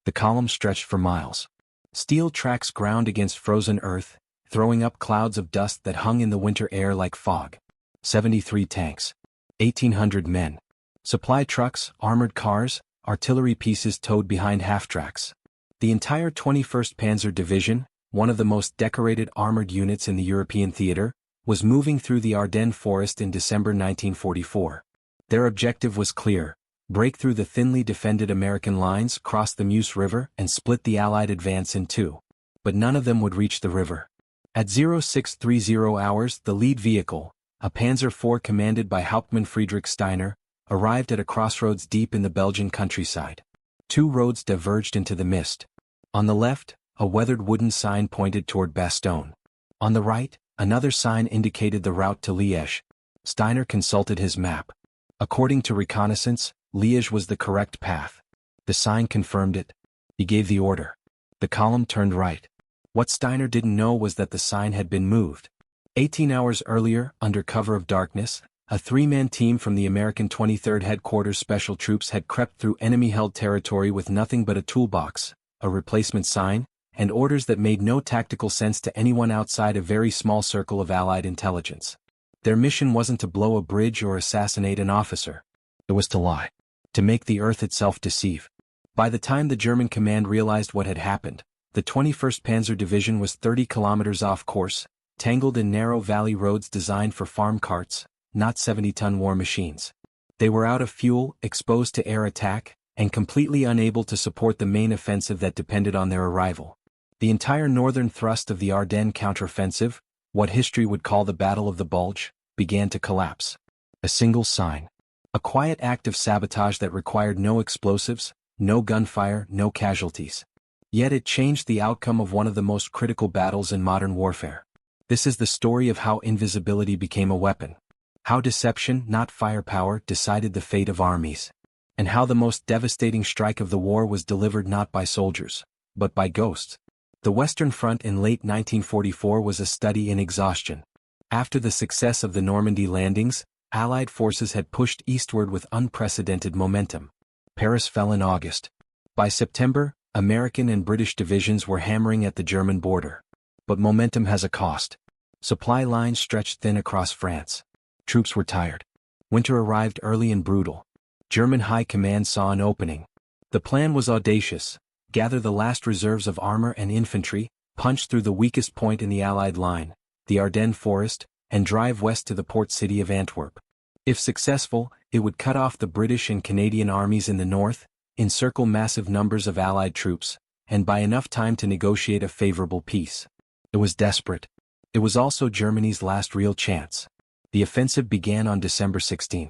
The column stretched for miles. Steel tracks ground against frozen earth, throwing up clouds of dust that hung in the winter air like fog. 73 tanks. 1,800 men. Supply trucks, armored cars, artillery pieces towed behind half-tracks. The entire 21st Panzer Division, one of the most decorated armored units in the European theater, was moving through the Ardennes forest in December 1944. Their objective was clear: break through the thinly defended American lines, cross the Meuse River, and split the Allied advance in two. But none of them would reach the river. At 0630 hours, the lead vehicle, a Panzer IV commanded by Hauptmann Friedrich Steiner, arrived at a crossroads deep in the Belgian countryside. Two roads diverged into the mist. On the left, a weathered wooden sign pointed toward Bastogne. On the right, another sign indicated the route to Liège. Steiner consulted his map. According to reconnaissance, Liège was the correct path. The sign confirmed it. He gave the order. The column turned right. What Steiner didn't know was that the sign had been moved. 18 hours earlier, under cover of darkness, a three-man team from the American 23rd Headquarters Special Troops had crept through enemy-held territory with nothing but a toolbox, a replacement sign, and orders that made no tactical sense to anyone outside a very small circle of Allied intelligence. Their mission wasn't to blow a bridge or assassinate an officer. It was to lie. To make the earth itself deceive. By the time the German command realized what had happened, the 21st Panzer Division was 30 kilometers off course, tangled in narrow valley roads designed for farm carts, not 70-ton war machines. They were out of fuel, exposed to air attack, and completely unable to support the main offensive that depended on their arrival. The entire northern thrust of the Ardennes counteroffensive, what history would call the Battle of the Bulge, began to collapse. A single sign. A quiet act of sabotage that required no explosives, no gunfire, no casualties. Yet it changed the outcome of one of the most critical battles in modern warfare. This is the story of how invisibility became a weapon. How deception, not firepower, decided the fate of armies. And how the most devastating strike of the war was delivered not by soldiers, but by ghosts. The Western Front in late 1944 was a study in exhaustion. After the success of the Normandy landings, Allied forces had pushed eastward with unprecedented momentum. Paris fell in August. By September, American and British divisions were hammering at the German border. But momentum has a cost. Supply lines stretched thin across France. Troops were tired. Winter arrived early and brutal. German high command saw an opening. The plan was audacious: gather the last reserves of armor and infantry, punch through the weakest point in the Allied line, the Ardennes forest, and drive west to the port city of Antwerp. If successful, it would cut off the British and Canadian armies in the north, encircle massive numbers of Allied troops, and buy enough time to negotiate a favorable peace. It was desperate. It was also Germany's last real chance. The offensive began on December 16.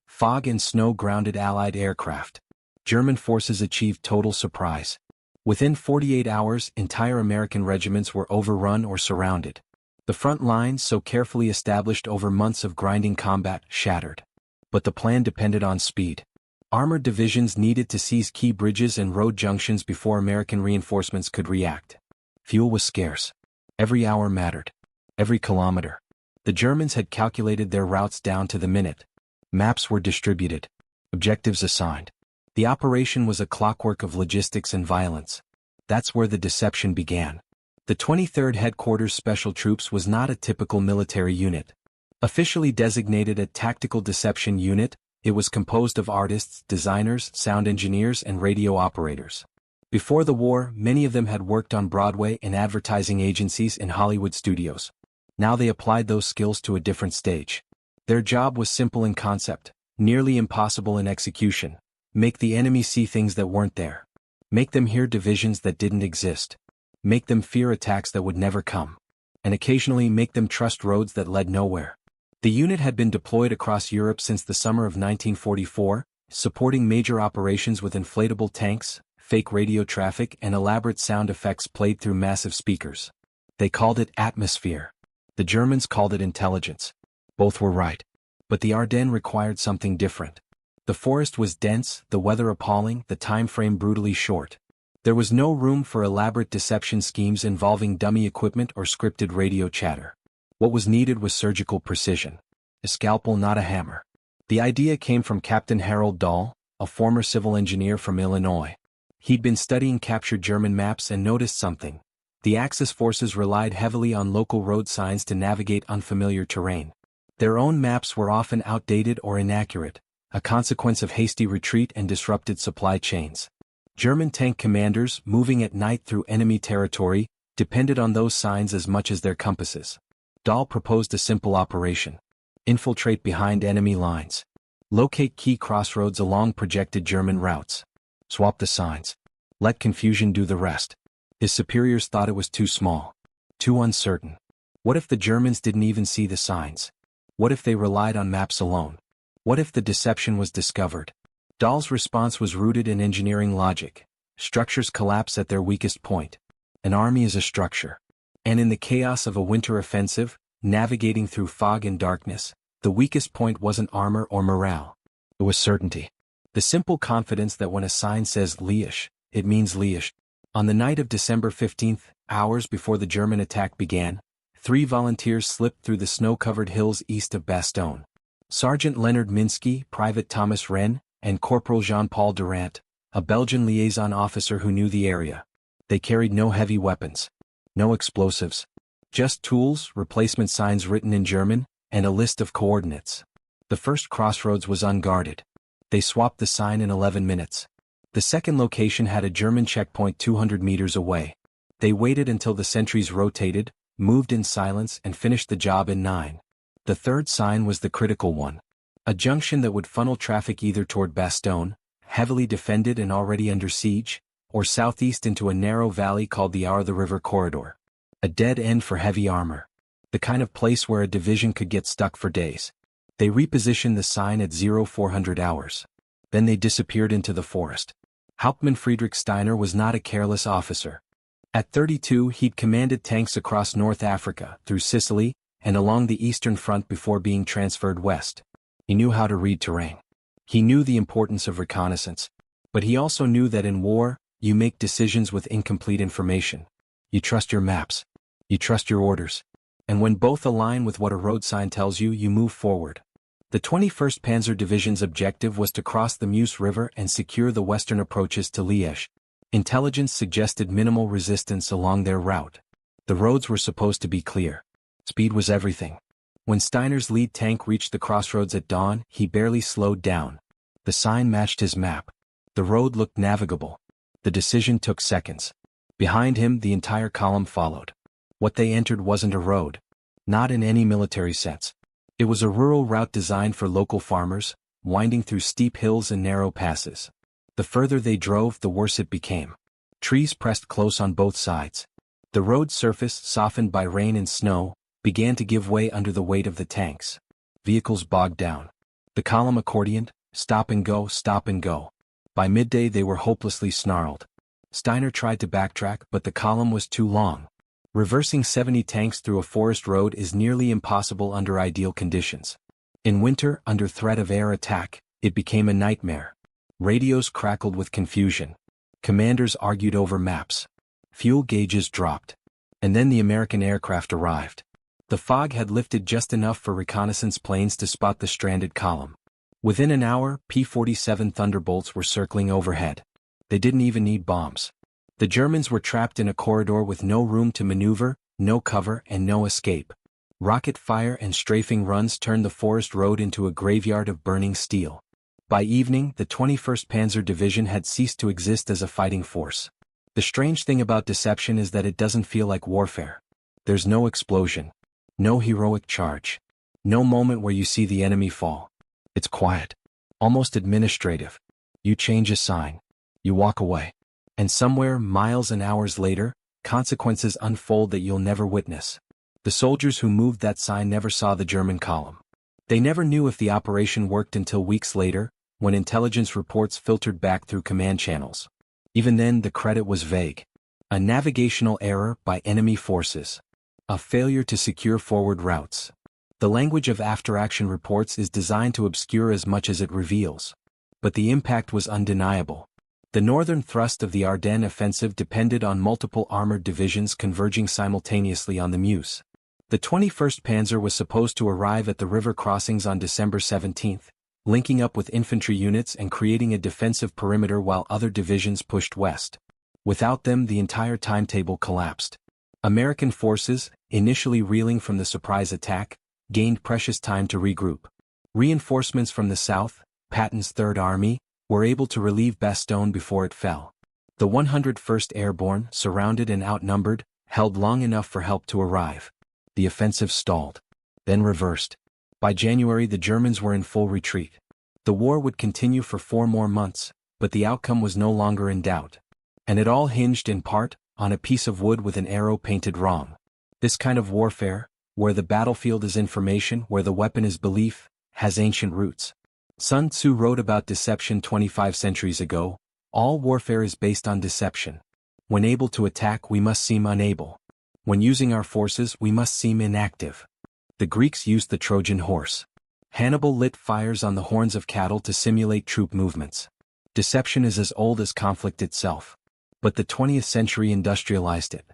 Fog and snow grounded Allied aircraft. German forces achieved total surprise. Within 48 hours, entire American regiments were overrun or surrounded. The front lines, so carefully established over months of grinding combat, shattered. But the plan depended on speed. Armored divisions needed to seize key bridges and road junctions before American reinforcements could react. Fuel was scarce. Every hour mattered. Every kilometer. The Germans had calculated their routes down to the minute. Maps were distributed. Objectives assigned. The operation was a clockwork of logistics and violence. That's where the deception began. The 23rd Headquarters Special Troops was not a typical military unit. Officially designated a Tactical Deception Unit, it was composed of artists, designers, sound engineers, and radio operators. Before the war, many of them had worked on Broadway and advertising agencies in Hollywood studios. Now they applied those skills to a different stage. Their job was simple in concept, nearly impossible in execution. Make the enemy see things that weren't there. Make them hear divisions that didn't exist. Make them fear attacks that would never come. And occasionally make them trust roads that led nowhere. The unit had been deployed across Europe since the summer of 1944, supporting major operations with inflatable tanks, fake radio traffic, and elaborate sound effects played through massive speakers. They called it atmosphere. The Germans called it intelligence. Both were right. But the Ardennes required something different. The forest was dense, the weather appalling, the time frame brutally short. There was no room for elaborate deception schemes involving dummy equipment or scripted radio chatter. What was needed was surgical precision. A scalpel, not a hammer. The idea came from Captain Harold Dahl, a former civil engineer from Illinois. He'd been studying captured German maps and noticed something. The Axis forces relied heavily on local road signs to navigate unfamiliar terrain. Their own maps were often outdated or inaccurate, a consequence of hasty retreat and disrupted supply chains. German tank commanders, moving at night through enemy territory, depended on those signs as much as their compasses. Dahl proposed a simple operation. Infiltrate behind enemy lines. Locate key crossroads along projected German routes. Swap the signs. Let confusion do the rest. His superiors thought it was too small. Too uncertain. What if the Germans didn't even see the signs? What if they relied on maps alone? What if the deception was discovered? Dahl's response was rooted in engineering logic. Structures collapse at their weakest point. An army is a structure. And in the chaos of a winter offensive, navigating through fog and darkness, the weakest point wasn't armor or morale. It was certainty. The simple confidence that when a sign says Liège, it means Liège. On the night of December 15th, hours before the German attack began, 3 volunteers slipped through the snow-covered hills east of Bastogne. Sergeant Leonard Minsky, Private Thomas Wren, and Corporal Jean-Paul Durant, a Belgian liaison officer who knew the area. They carried no heavy weapons. No explosives. Just tools, replacement signs written in German, and a list of coordinates. The first crossroads was unguarded. They swapped the sign in 11 minutes. The second location had a German checkpoint 200 meters away. They waited until the sentries rotated, moved in silence and finished the job in 9. The third sign was the critical one. A junction that would funnel traffic either toward Bastogne, heavily defended and already under siege, or southeast into a narrow valley called the Our the River Corridor. A dead end for heavy armor. The kind of place where a division could get stuck for days. They repositioned the sign at 0400 hours. Then they disappeared into the forest. Hauptmann Friedrich Steiner was not a careless officer. At 32 he'd commanded tanks across North Africa, through Sicily, and along the Eastern Front before being transferred west. He knew how to read terrain. He knew the importance of reconnaissance. But he also knew that in war, you make decisions with incomplete information. You trust your maps. You trust your orders. And when both align with what a road sign tells you, you move forward. The 21st Panzer Division's objective was to cross the Meuse River and secure the western approaches to Liège. Intelligence suggested minimal resistance along their route. The roads were supposed to be clear. Speed was everything. When Steiner's lead tank reached the crossroads at dawn, he barely slowed down. The sign matched his map. The road looked navigable. The decision took seconds. Behind him, the entire column followed. What they entered wasn't a road. Not in any military sense. It was a rural route designed for local farmers, winding through steep hills and narrow passes. The further they drove, the worse it became. Trees pressed close on both sides. The road surface, softened by rain and snow, began to give way under the weight of the tanks. Vehicles bogged down. The column accordioned, stop and go, stop and go. By midday they were hopelessly snarled. Steiner tried to backtrack, but the column was too long. Reversing 70 tanks through a forest road is nearly impossible under ideal conditions. In winter, under threat of air attack, it became a nightmare. Radios crackled with confusion. Commanders argued over maps. Fuel gauges dropped. And then the American aircraft arrived. The fog had lifted just enough for reconnaissance planes to spot the stranded column. Within an hour, P-47 Thunderbolts were circling overhead. They didn't even need bombs. The Germans were trapped in a corridor with no room to maneuver, no cover, and no escape. Rocket fire and strafing runs turned the forest road into a graveyard of burning steel. By evening, the 21st Panzer Division had ceased to exist as a fighting force. The strange thing about deception is that it doesn't feel like warfare. There's no explosion. No heroic charge. No moment where you see the enemy fall. It's quiet. Almost administrative. You change a sign. You walk away. And somewhere, miles and hours later, consequences unfold that you'll never witness. The soldiers who moved that sign never saw the German column. They never knew if the operation worked until weeks later, when intelligence reports filtered back through command channels. Even then, the credit was vague. A navigational error by enemy forces. A failure to secure forward routes. The language of after-action reports is designed to obscure as much as it reveals. But the impact was undeniable. The northern thrust of the Ardennes offensive depended on multiple armored divisions converging simultaneously on the Meuse. The 21st Panzer was supposed to arrive at the river crossings on December 17, linking up with infantry units and creating a defensive perimeter while other divisions pushed west. Without them, the entire timetable collapsed. American forces, initially reeling from the surprise attack, gained precious time to regroup. Reinforcements from the south, Patton's Third Army, were able to relieve Bastogne before it fell. The 101st Airborne, surrounded and outnumbered, held long enough for help to arrive. The offensive stalled, then reversed. By January, the Germans were in full retreat. The war would continue for 4 more months, but the outcome was no longer in doubt. And it all hinged in part on a piece of wood with an arrow painted wrong. This kind of warfare, where the battlefield is information, where the weapon is belief, has ancient roots. Sun Tzu wrote about deception 25 centuries ago. All warfare is based on deception. When able to attack, we must seem unable. When using our forces, we must seem inactive. The Greeks used the Trojan horse. Hannibal lit fires on the horns of cattle to simulate troop movements. Deception is as old as conflict itself. But the 20th century industrialized it.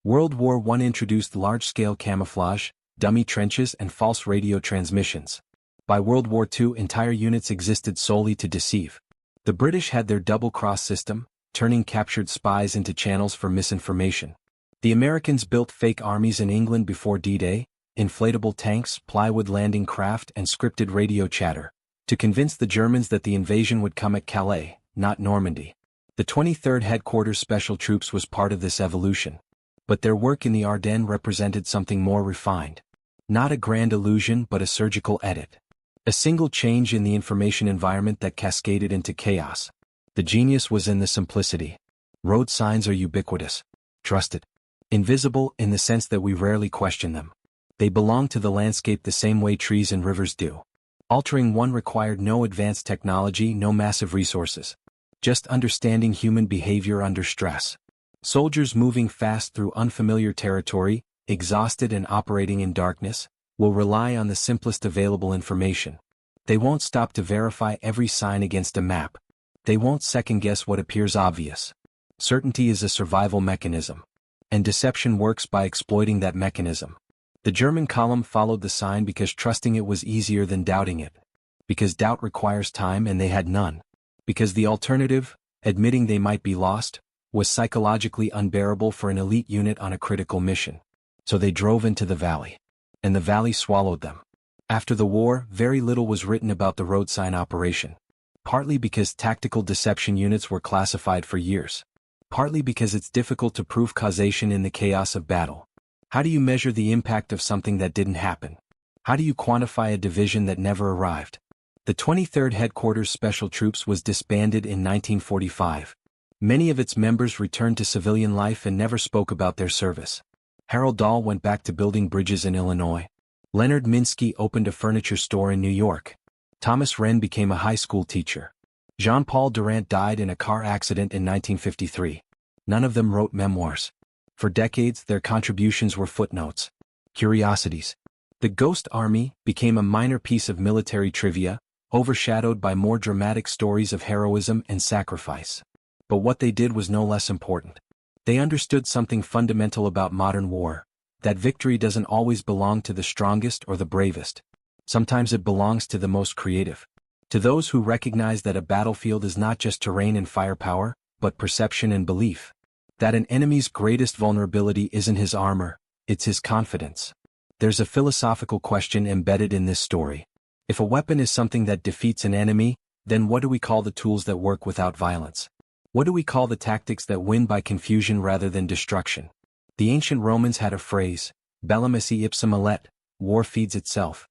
World War I introduced large-scale camouflage, dummy trenches and false radio transmissions. By World War II, entire units existed solely to deceive. The British had their double-cross system, turning captured spies into channels for misinformation. The Americans built fake armies in England before D-Day, inflatable tanks, plywood landing craft and scripted radio chatter, to convince the Germans that the invasion would come at Calais, not Normandy. The 23rd Headquarters Special Troops was part of this evolution. But their work in the Ardennes represented something more refined. Not a grand illusion but a surgical edit. A single change in the information environment that cascaded into chaos. The genius was in the simplicity. Road signs are ubiquitous. Trusted. Invisible in the sense that we rarely question them. They belong to the landscape the same way trees and rivers do. Altering one required no advanced technology, no massive resources. Just understanding human behavior under stress. Soldiers moving fast through unfamiliar territory, exhausted and operating in darkness, will rely on the simplest available information. They won't stop to verify every sign against a map. They won't second-guess what appears obvious. Certainty is a survival mechanism. And deception works by exploiting that mechanism. The German column followed the sign because trusting it was easier than doubting it. Because doubt requires time and they had none. Because the alternative, admitting they might be lost, was psychologically unbearable for an elite unit on a critical mission. So they drove into the valley. And the valley swallowed them. After the war, very little was written about the road sign operation. Partly because tactical deception units were classified for years. Partly because it's difficult to prove causation in the chaos of battle. How do you measure the impact of something that didn't happen? How do you quantify a division that never arrived? The 23rd Headquarters Special Troops was disbanded in 1945. Many of its members returned to civilian life and never spoke about their service. Harold Dahl went back to building bridges in Illinois. Leonard Minsky opened a furniture store in New York. Thomas Wren became a high school teacher. Jean-Paul Durant died in a car accident in 1953. None of them wrote memoirs. For decades, their contributions were footnotes. Curiosities. The Ghost Army became a minor piece of military trivia, overshadowed by more dramatic stories of heroism and sacrifice. But what they did was no less important. They understood something fundamental about modern war, that victory doesn't always belong to the strongest or the bravest. Sometimes it belongs to the most creative. To those who recognize that a battlefield is not just terrain and firepower, but perception and belief. That an enemy's greatest vulnerability isn't his armor, it's his confidence. There's a philosophical question embedded in this story. If a weapon is something that defeats an enemy, then what do we call the tools that work without violence? What do we call the tactics that win by confusion rather than destruction? The ancient Romans had a phrase, bellum esse ipsum allet, war feeds itself.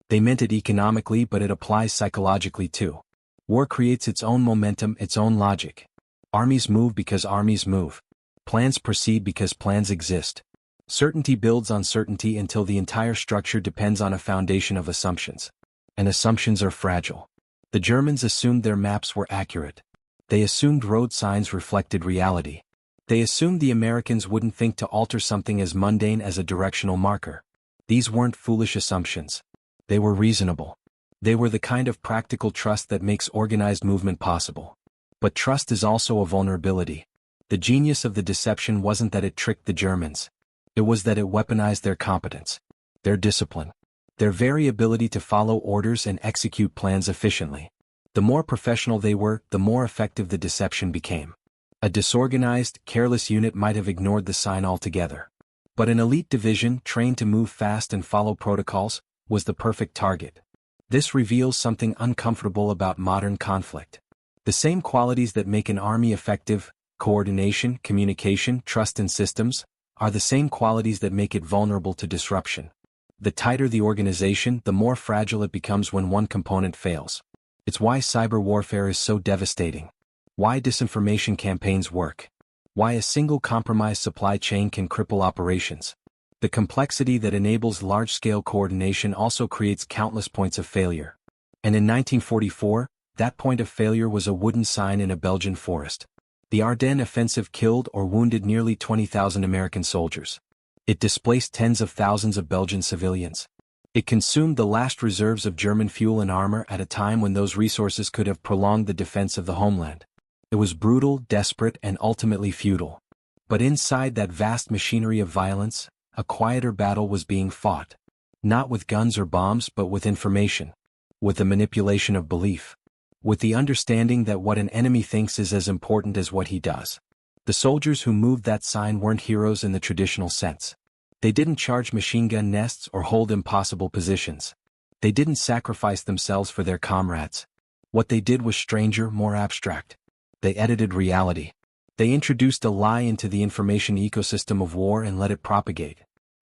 They meant it economically, but it applies psychologically too. War creates its own momentum, its own logic. Armies move because armies move. Plans proceed because plans exist. Certainty builds on certainty until the entire structure depends on a foundation of assumptions. And assumptions are fragile. The Germans assumed their maps were accurate. They assumed road signs reflected reality. They assumed the Americans wouldn't think to alter something as mundane as a directional marker. These weren't foolish assumptions. They were reasonable. They were the kind of practical trust that makes organized movement possible. But trust is also a vulnerability. The genius of the deception wasn't that it tricked the Germans. It was that it weaponized their competence, their discipline, Their very ability to follow orders and execute plans efficiently. The more professional they were, the more effective the deception became. A disorganized, careless unit might have ignored the sign altogether. But an elite division, trained to move fast and follow protocols, was the perfect target. This reveals something uncomfortable about modern conflict. The same qualities that make an army effective, coordination, communication, trust in systems, are the same qualities that make it vulnerable to disruption. The tighter the organization, the more fragile it becomes when one component fails. It's why cyber warfare is so devastating. Why disinformation campaigns work. Why a single compromised supply chain can cripple operations. The complexity that enables large-scale coordination also creates countless points of failure. And in 1944, that point of failure was a wooden sign in a Belgian forest. The Ardennes offensive killed or wounded nearly 20,000 American soldiers. It displaced tens of thousands of Belgian civilians. It consumed the last reserves of German fuel and armor at a time when those resources could have prolonged the defense of the homeland. It was brutal, desperate, and ultimately futile. But inside that vast machinery of violence, a quieter battle was being fought. Not with guns or bombs, but with information. With the manipulation of belief. With the understanding that what an enemy thinks is as important as what he does. The soldiers who moved that sign weren't heroes in the traditional sense. They didn't charge machine gun nests or hold impossible positions. They didn't sacrifice themselves for their comrades. What they did was stranger, more abstract. They edited reality. They introduced a lie into the information ecosystem of war and let it propagate.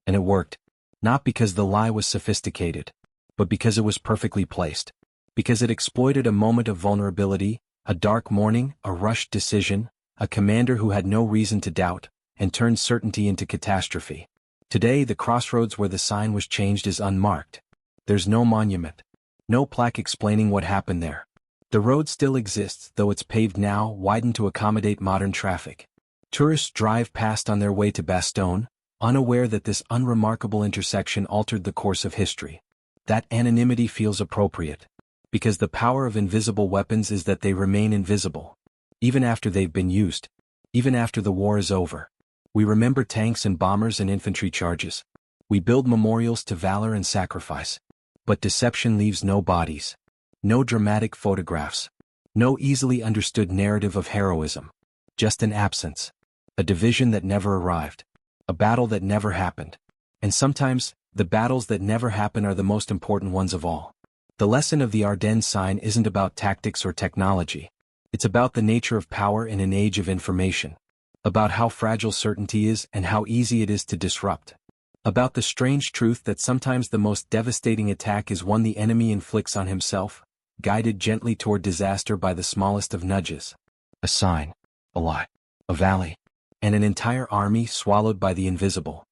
And it worked. Not because the lie was sophisticated, but because it was perfectly placed. Because it exploited a moment of vulnerability, a dark morning, a rushed decision, a commander who had no reason to doubt, and turned certainty into catastrophe. Today, the crossroads where the sign was changed is unmarked. There's no monument. No plaque explaining what happened there. The road still exists, though it's paved now, widened to accommodate modern traffic. Tourists drive past on their way to Bastogne, unaware that this unremarkable intersection altered the course of history. That anonymity feels appropriate. Because the power of invisible weapons is that they remain invisible. Even after they've been used. Even after the war is over. We remember tanks and bombers and infantry charges. We build memorials to valor and sacrifice. But deception leaves no bodies. No dramatic photographs. No easily understood narrative of heroism. Just an absence. A division that never arrived. A battle that never happened. And sometimes, the battles that never happen are the most important ones of all. The lesson of the Ardennes sign isn't about tactics or technology. It's about the nature of power in an age of information. About how fragile certainty is and how easy it is to disrupt. About the strange truth that sometimes the most devastating attack is one the enemy inflicts on himself, guided gently toward disaster by the smallest of nudges. A sign, a lie, a valley, and an entire army swallowed by the invisible.